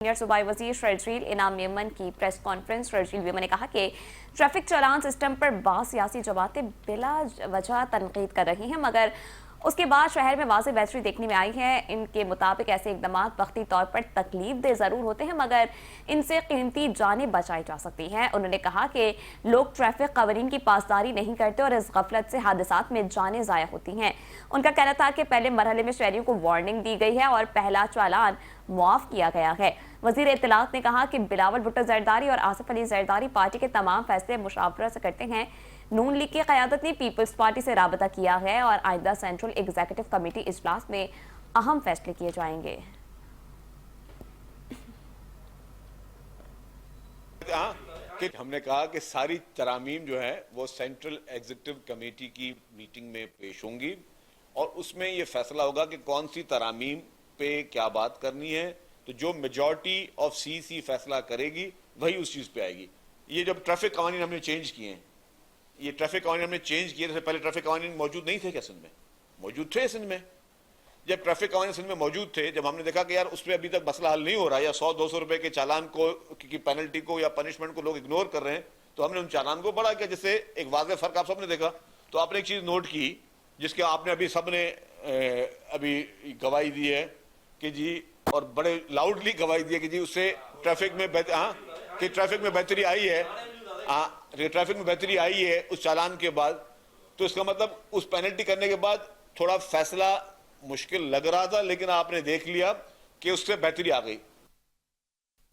Senior सूबाई वजीर शरजील इनाम मेमन की प्रेस कॉन्फ्रेंस। शरजील मेमन ने कहा कि ट्रैफिक चालान सिस्टम पर बाज़ सियासी जमातें बिला वजह तनकीद कर रही हैं, मगर उसके बाद शहर में वाज़ेह बेहतरी देखने में आई है। इनके मुताबिक ऐसे इकदाम वक्ती तौर पर तकलीफ दे ज़रूर होते हैं, मगर इनसे कीमती जानें बचाई जा सकती हैं। उन्होंने कहा कि लोग ट्रैफिक कवानीन की पासदारी नहीं करते और इस गफलत से हादसात में जानें ज़ाया होती हैं। उनका कहना था कि पहले मरहले में शहरियों को वार्निंग दी गई है और पहला चालान मुआफ किया गया है। वजीर इत्तलात ने कहा कि बिलावल भुट्टो जरदारी और आसिफ अली जरदारी पार्टी के तमाम फैसले मुशावरत से करते हैं। नून लीग की क़यादत ने पीपल्स पार्टी से राबता किया है और आइंदा सेंट्रल एग्जीक्यूटिव कमेटी इजलास में अहम फैसले किए जाएंगे। कि हमने कहा कि सारी तरामीम जो है वो सेंट्रल एग्जीक्यूटिव कमेटी की मीटिंग में पेश होंगी और उसमें ये फैसला होगा कि कौन सी तरामीम पे क्या बात करनी है। तो जो मेजॉरिटी ऑफ सीसी फैसला करेगी वही उस चीज पे आएगी। ये जब ट्रैफिक कानून हमने चेंज किए हैं, ये ट्रैफिक कानून हमने चेंज किए, तो पहले ट्रैफिक कानून मौजूद नहीं थे क्या सिंध में? मौजूद थे सिंध में। जब ट्रैफिक कानून सिंध में मौजूद थे, जब हमने देखा कि यार उस पर अभी तक मसला हल नहीं हो रहा, या 100-200 रुपए के चालान को की पेनल्टी को या पनिशमेंट को लोग इग्नोर कर रहे हैं, तो हमने उन चालान को बढ़ा किया, जिससे एक वाज़ेह फर्क आप सबने देखा। तो आपने एक चीज नोट की जिसके आपने अभी सबने अभी गवाही दी है कि जी, और बड़े लाउडली गवाही दी है कि जी उससे ट्रैफिक में कि ट्रैफिक में बेहतरी आई है। ट्रैफिक में बेहतरी आई है उस चालान के बाद। तो इसका मतलब उस पेनल्टी करने के बाद थोड़ा फैसला मुश्किल लग रहा था, लेकिन आपने देख लिया कि उससे बेहतरी आ गई।